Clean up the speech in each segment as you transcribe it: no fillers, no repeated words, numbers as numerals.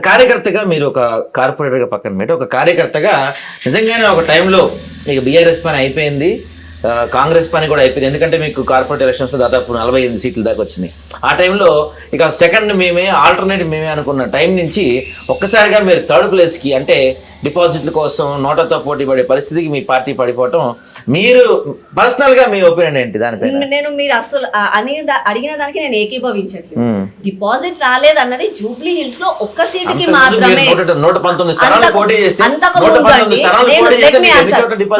కార్యకర్తగా మీరు ఒక కార్పొరేటర్గా పక్కన పెట్టి ఒక కార్యకర్తగా నిజంగానే ఒక టైంలో ఇక బీఆర్ఎస్ పని అయిపోయింది, కాంగ్రెస్ పని కూడా అయిపోయింది. ఎందుకంటే మీకు కార్పొరేట్ ఎలక్షన్స్లో దాదాపు 48 సీట్లు దాకా వచ్చినాయి. ఆ టైంలో ఇక సెకండ్ మేమే, ఆల్టర్నేటివ్ మేమే అనుకున్న టైం నుంచి ఒక్కసారిగా మీరు థర్డ్ ప్లేస్కి, అంటే డిపాజిట్ల కోసం నోటాతో పోటీ పడే పరిస్థితికి మీ పార్టీ పడిపోవటం, మీరు పర్సనల్గా మీ ఒపీనియన్ ఏంటి దానిపైన? నేను మీరు అసలు అడిగిన దానికి నేను ఏకీభవించట్లేదు. డిపాజిట్ రాలేదు అన్నది జూబ్లీ హిల్స్ లో ఒక్క సీటుకి మాత్రమే.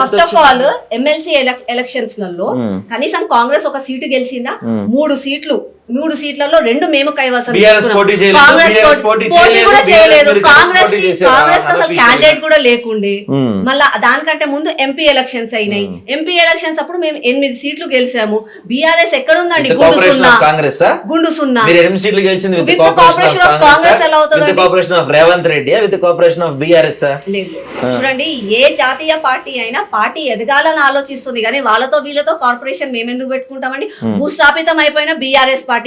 First of all MLC elections లలో కనీసం కాంగ్రెస్ ఒక సీటు గెలిచిందా? 3 సీట్లలో 2 మేము కైవసం. కాంగ్రెస్ పోటీ కూడా చేయలేదు. కాంగ్రెస్ అసలు క్యాండిడేట్ కూడా లేకుండే. మళ్ళా దానికంటే ముందు ఎంపీ ఎలక్షన్స్ అయినాయి. ఎంపీ ఎలక్షన్స్ అప్పుడు మేము 8 సీట్లు గెలిచాము. బీఆర్ఎస్ ఎక్కడ ఉందండి? గుండు సున్నా. కార్పొరేషన్ ఆఫ్ కాంగ్రెస్ ఎలా అవుతుంది? Corporation of Revanth Reddy with corporation of BRS. చూడండి, ఏ జాతీయ పార్టీ అయినా పార్టీ ఎదగాలని ఆలోచిస్తుంది, కానీ వాళ్ళతో వీళ్ళతో కార్పొరేషన్ మేమెందుకు పెట్టుకుంటామండి? భూస్థాపితం అయిపోయిన బీఆర్ఎస్ పార్టీ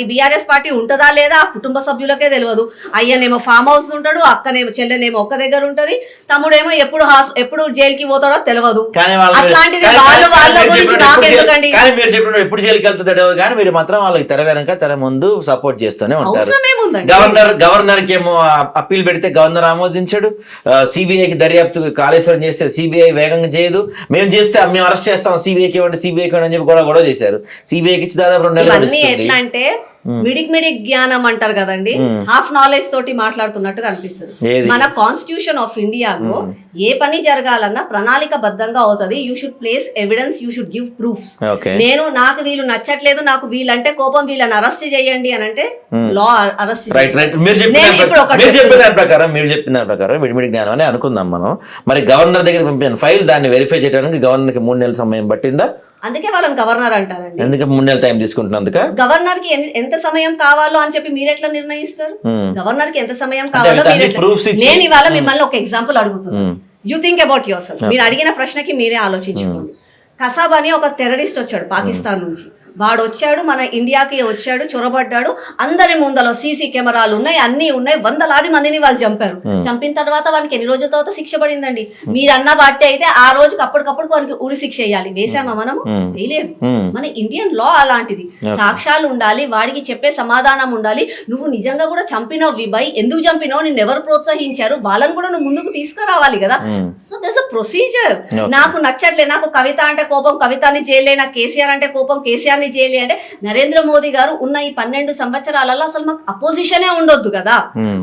ఉంటుందా లేదా ఆ కుటుంబ సభ్యులకే తెలియదు. అయ్యనేమో ఫామ్ హౌస్ ఉంటాడు, అక్కనేమో చెల్లెనేమో ఒక్క దగ్గర ఉంటది, తమ్ముడేమో ఎప్పుడు జైలుకి పోతాడో తెలియదు. అట్లాంటిది వాళ్ళ గురించి నాకెందుకండి? ఎప్పుడు జైలుకి వెళ్తాడో కానీ మీరు మాత్రం వాళ్ళకి తెర వెనక తెర ముందు సపోర్ట్ చేస్తూనే ఉంటారు. గవర్నర్ కి ఏమో అప్పీల్ పెడితే గవర్నర్ ఆమోదించాడు. సిబిఐకి దర్యాప్తు కాళేశ్వరం చేస్తే సిబిఐ వేగంగా చేయదు. మేము అరెస్ట్ చేస్తాం, సిబిఐకి ఇవ్వండి అని చెప్పి గొడవ చేశారు. సిబిఐకి ఇచ్చి దాదాపు 2 నెలలు. ఎట్లా అంటే మిడిక్ జ్ఞానం అంటారు కదండి, హాఫ్ నాలెడ్జ్ తోటి మాట్లాడుతున్నట్టుగా అనిపిస్తుంది. మన కాన్స్టిట్యూషన్ ఆఫ్ ఇండియాలో ఏ పని జరగాలన్నా ప్రణాళిక బద్ధంగా అవుతుంది. You should place evidence, you should give proofs. నాకు వీళ్ళు నచ్చట్లేదు, నాకు వీళ్ళంటే కోపం, వీళ్ళని అరెస్ట్ చేయండి అని అంటే లా అరెస్ట్. మీరు చెప్పిన ప్రకారం మిడిమిడి జ్ఞానం అని అనుకుందాం మనం. మరి గవర్నర్ దగ్గర పంపిన ఫైల్ దాన్ని వెరిఫై చేయడానికి గవర్నర్ కి 3 నెలల సమయం పట్టిందా? అందుకే వాళ్ళని గవర్నర్ అంటారండి. ఎందుకు 3 నెలల టైం తీసుకుంటున్నందుక? గవర్నర్ కి ఎంత సమయం కావాలో అని చెప్పి మీరు ఎట్లా నిర్ణయిస్తారు? గవర్నర్ కి ఎంత సమయం కావాలో నేను ఇవాళ మిమ్మల్ని ఒక ఎగ్జాంపుల్ అడుగుతున్నాను. You think about your self. మీరు అడిగిన ప్రశ్నకి మీరే ఆలోచించుకోండి. కసాబ్ అని ఒక టెర్రరిస్ట్ వచ్చాడు పాకిస్తాన్ నుంచి. వాడు వచ్చాడు, మన ఇండియాకి వచ్చాడు, చొరబడ్డాడు. అందరి ముందలో సీసీ కెమెరాలు ఉన్నాయి, అన్ని ఉన్నాయి. 100 మందిని వాళ్ళు చంపారు. చంపిన తర్వాత వానికి ఎన్ని రోజుల తర్వాత శిక్ష పడిందండి? మీరు అన్న బట్టి అయితే ఆ రోజుకి అప్పటికప్పుడు వానికి ఉరి శిక్ష వేయాలి. వేసామా మనము? వేయలేదు. మన ఇండియన్ లా అలాంటిది. సాక్ష్యాలు ఉండాలి, వాడికి చెప్పే సమాధానం ఉండాలి. నువ్వు నిజంగా కూడా చంపినావు విభయ్, ఎందుకు చంపినావు, నిన్ను ఎవరు ప్రోత్సహించారు, వాళ్ళని కూడా నువ్వు ముందుకు తీసుకురావాలి కదా. So that's a procedure. నాకు నచ్చట్లే, నాకు కవిత అంటే కోపం, కవితని చేయలే, నాకు కేసీఆర్ అంటే కోపం, కేసీఆర్ చేయాలి అంటే నరేంద్ర మోదీ గారు ఉన్న ఈ 12 సంవత్సరాలలో అసలు మాకు అపోజిషనే ఉండొద్దు కదా.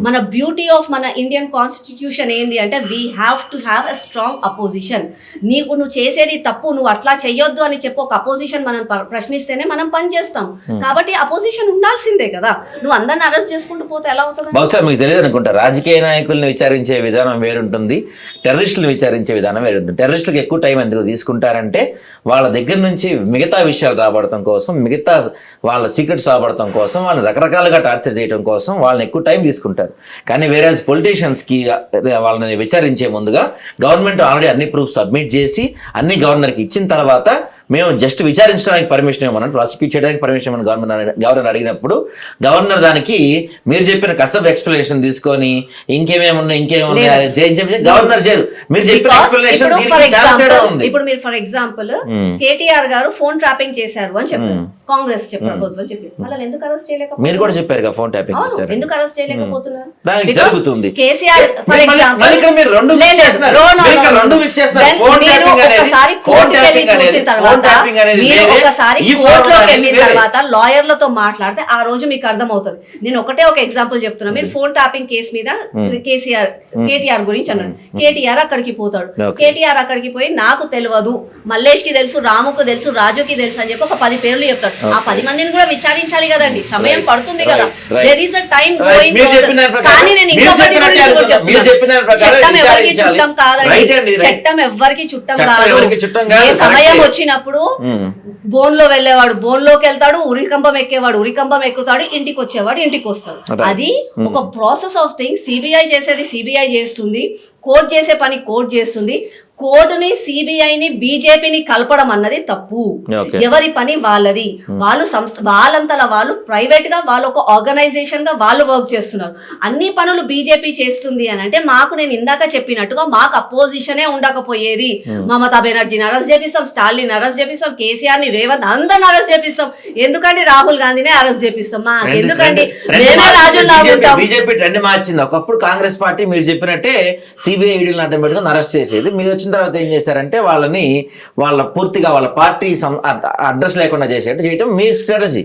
మన బ్యూటీ ఆఫ్ మన ఇండియన్ కాన్స్టిట్యూషన్ ఏంది అంటే we have to have a strong opposition. నువ్వు చేసేది తప్పు, నువ్వు అట్లా చెయ్యొద్దు అని చెప్పి ఒక అపోజిషన్ మనం ప్రశ్నిస్తేనే మనం పని చేస్తాం. కాబట్టి అపోజిషన్ ఉండాల్సిందే కదా. నువ్వు అందరిని అరెస్ట్ చేసుకుంటూ పోతే ఎలా అవుతుంది? బహుశా మీకు తెలియదు అనుకుంటా, రాజకీయ నాయకుల్ని విచారించే విధానం వేరుంటుంది, టెర్రరిస్టులు విచారించే విధానం వేరుంటుంది. టెర్రరిస్టులకు ఎక్కువ టైం ఎందుకు తీసుకుంటారంటే వాళ్ళ దగ్గర నుంచి మిగతా విషయాలు రాబడతాం కోసం, మిగతా వాళ్ళ సీక్రెట్స్ రాబడటం కోసం, వాళ్ళని రకరకాలుగా టార్చర్ చేయడం కోసం వాళ్ళని ఎక్కువ టైం తీసుకుంటారు. కానీ వేరే పొలిటీషియన్స్కి వాళ్ళని విచారించే ముందుగా గవర్నమెంట్ ఆల్రెడీ అన్ని ప్రూఫ్ సబ్మిట్ చేసి అన్ని గవర్నర్కి ఇచ్చిన తర్వాత మేము జస్ట్ విచారించడానికి పర్మిషన్ ఇవ్వమని, ప్రాసిక్యూట్ చేయడానికి పర్మిషన్ ఇవ్వమని గవర్నర్ అడిగినప్పుడు గవర్నర్ దానికి మీరు చెప్పిన కసబ్ ఎక్స్ప్లెనేషన్ తీసుకొని ఇంకేమేమి గవర్నర్ చేయరు. మీరు చెప్పిన ఎక్స్ప్లెనేషన్ ఇప్పుడు మీరు ఫర్ ఎగ్జాంపుల్ కేటీఆర్ గారు ఫోన్ ట్రాపింగ్ చేశారు అని చెప్పారు, కాంగ్రెస్ ప్రభుత్వం చెప్పింది. వాళ్ళని ఎందుకు అరెస్ట్ చేయలేకపోతున్నారు? మీరు కూడా చెప్పారు ఫోన్ ట్యాపింగ్ చేశారు, ఎందుకు అరెస్ట్ చేయలేకపోతున్నారు? దానికి జరుగుతుంది. కేసీఆర్ ఫర్ ఎగ్జాంపుల్ తర్వాత లాయర్లతో మాట్లాడితే ఆ రోజు మీకు అర్థమవుతుంది. నేను ఒక ఎగ్జాంపుల్ చెప్తున్నా. మీరు ఫోన్ ట్యాపింగ్ కేసు మీద కేటీఆర్ గురించి అన్నాడు. కేటీఆర్ అక్కడికి పోతాడు. కేటీఆర్ అక్కడికి పోయి నాకు తెలియదు, మల్లేష్ కి తెలుసు, రాముకు తెలుసు, రాజుకి తెలుసు అని చెప్పి ఒక 10 పేర్లు చెప్తాడు. ఆ 10 మందిని కూడా విచారించాలి కదండి, సమయం పడుతుంది కదా. There is a time going process. కానీ నేను ఇంకొకటి చట్టం ఎవరికి చుట్టం కాదండి, చట్టం ఎవరికి చుట్టం కాదు. ఏ సమయం వచ్చినప్పుడు బోన్లో వెళ్ళేవాడు బోన్లోకి వెళ్తాడు, ఉరికంబం ఎక్కేవాడు ఉరికంబం ఎక్కుతాడు, ఇంటికి వచ్చేవాడు ఇంటికి వస్తాడు. అది ఒక ప్రాసెస్ ఆఫ్ థింగ్. సిబిఐ చేసేది సిబిఐ చేస్తుంది, కోర్టు చేసే పని కోర్టు చేస్తుంది. కోర్టుని, సిబిఐని, బీజేపీని కలపడం అన్నది తప్పు. Okay. ఎవరి పని వాళ్ళది. వాళ్ళు వాళ్ళంతలా వాళ్ళు ప్రైవేట్ గా వాళ్ళు ఒక ఆర్గనైజేషన్ గా వాళ్ళు వర్క్ చేస్తున్నారు. అన్ని పనులు బీజేపీ చేస్తుంది అని అంటే మాకు నేను ఇందాక చెప్పినట్టుగా మాకు అపోజిషనే ఉండకపోయేది. మమతా బెనర్జీని అరెస్ట్ చేపిస్తాం, స్టాలిన్ అరెస్ట్ చేపిస్తాం, కేసీఆర్ ని, రేవంత్ అందరిని అరెస్ట్ చేపిస్తాం. ఎందుకండి రాహుల్ గాంధీనే అరెస్ట్ చేపిస్తాం? మాకు ఎందుకండి? మేమే రాజుల్లా ఉంటాం. బీజేపీ ట్రెండ్ మార్చింది. ఒకప్పుడు కాంగ్రెస్ పార్టీ మీరు చెప్పినట్టే సిబిఐ ఈడీలను అడ్డం పెట్టుకుని అరెస్ట్ చేసేది. మీరు వచ్చిన తర్వాత ఏం చేశారంటే వాళ్ళని పూర్తిగా వాళ్ళ పార్టీ అడ్రస్ లేకుండా చేయడం మీ స్ట్రాటజీ.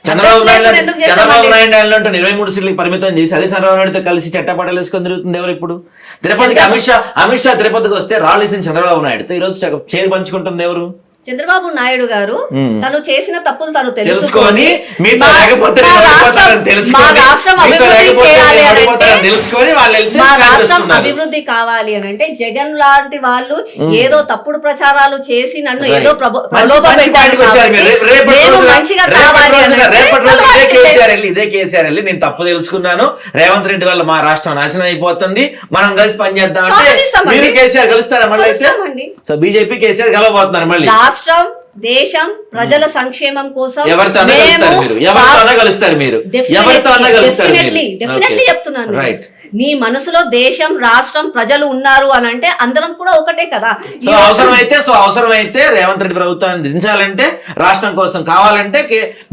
చంద్రబాబు నాయుడు 23 సీట్లకు పరిమితం చేసి అదే చంద్రబాబు నాయుడుతో కలిసి చట్టపట్టాలు వేసుకొని తిరుగుతుంది ఎవరు ఇప్పుడు? తిరుపతికి అమిత్ షా తిరుపతికి వస్తే రాళ్ళేసిన చంద్రబాబు నాయుడుతో ఈరోజు చైర్ పంచుకుంటుంది ఎవరు? చంద్రబాబు నాయుడు గారు తను చేసిన తప్పులు తను తెలుసుకొని మా రాష్ట్రం అభివృద్ధి కావాలి అని అంటే జగన్ లాంటి వాళ్ళు ఏదో తప్పుడు ప్రచారాలు చేసి నన్ను ఏదో ఇదే కేసీఆర్ వెళ్ళి నేను తప్పు తెలుసుకున్నాను, రేవంత్ రెడ్డి వల్ల మా రాష్ట్రం నాశనం అయిపోతుంది, మనం కలిసి పనిచేద్దాం అంటే మీరు కేసీఆర్ కలుస్తారా మళ్ళీ? అయితే సో బీజేపీ కేసీఆర్ కలవబోతున్నారు మళ్ళీ. రాష్ట్రం, దేశం, ప్రజల సంక్షేమం కోసం డెఫినెట్లీ చెప్తున్నాను. నీ మనసులో దేశం, రాష్ట్రం, ప్రజలు ఉన్నారు అని అంటే అందరం కూడా ఒకటే కదా. సో అవసరమైతే రేవంత్ రెడ్డి ప్రభుత్వాన్ని దించాలంటే, రాష్ట్రం కోసం కావాలంటే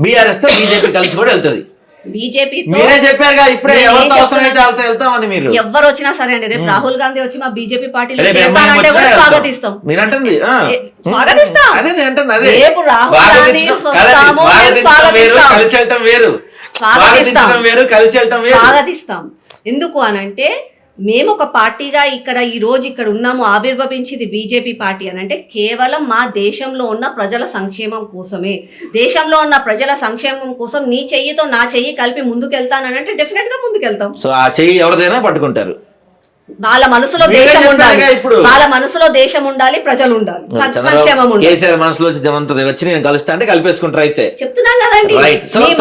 బీఆర్ఎస్ తో బీజేపీ కలిసి కూడా వెళ్తుంది. బీజేపీ మీరే చెప్పారు ఇప్పుడే ఎవరితో అవసరమైతే వెళ్తామని. మీరు ఎవరు వచ్చినా సరే అండి, రేపు రాహుల్ గాంధీ వచ్చి మా బీజేపీ పార్టీలో స్వాగతిస్తాం. స్వాగతిస్తాం. అదే నేను అంటుంది, అదే రేపు రాహుల్ గాంధీ కలిసి వెళ్ళటం వేరు, స్వాగతించడం వేరు, కలిసి వెళ్ళటం వేరు. స్వాగతిస్తాం. ఎందుకు అనంటే మేము ఒక పార్టీగా ఈ రోజు ఇక్కడ ఉన్నాము, ఆవిర్భవించింది బీజేపీ పార్టీ అని అంటే కేవలం మా దేశంలో ఉన్న ప్రజల సంక్షేమం కోసమే. దేశంలో ఉన్న ప్రజల సంక్షేమం కోసం నీ చెయ్యితో నా చెయ్యి కలిపి ముందుకెళ్తానంటే డెఫినెట్ గా ముందుకెళ్తాం. సో ఆ చెయ్యి ఎవరిదైనా పట్టుకుంటారు. వాళ్ళ మనసులో దేశం ఉండాలి, వాళ్ళ మనసులో దేశం ఉండాలి, ప్రజలు ఉండాలి, సంక్షేమం ఉండాలి. కేసీఆర్ మనసులో వచ్చి నేను కలుస్తా అంటే కలిపేసుకుంటారు. అయితే చెప్తున్నాం కదండి,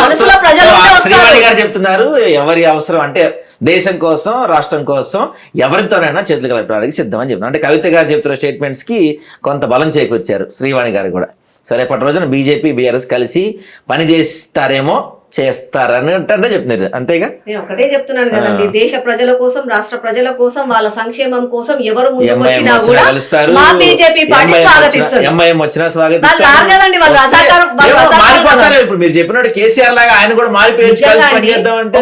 మనసులో ప్రజలు శ్రీవాణి గారు చెప్తున్నారు ఎవరి అవసరం అంటే దేశం కోసం, రాష్ట్రం కోసం ఎవరితోనైనా చేతులు కలపడానికి సిద్ధం అని చెప్తున్నారు. అంటే కవిత గారు చెప్తున్న స్టేట్మెంట్స్ కి కొంత బలం చేకూర్చారు శ్రీవాణి గారు కూడా. సరే రేపటి రోజున బీజేపీ బీఆర్ఎస్ కలిసి పని చేస్తారేమో, చేస్తారని అంటే చెప్తున్నారు. అంతేగా? నేను ఒకటే చెప్తున్నాను కదండి, దేశ ప్రజల కోసం, రాష్ట్ర ప్రజల కోసం, వాళ్ళ సంక్షేమం కోసం ఎవరు ముందుకు వచ్చినా కూడా మా బీజేపీ పార్టీ స్వాగతిస్తారు. ఎంఐఎం వచ్చినా స్వాగతిస్తారు. వాళ్ళు ఇప్పుడు మీరు చెప్పినట్టు కేసీఆర్ లాగా ఆయన కూడా మారిపోయి కలిసి పనిచేద్దాం అంటే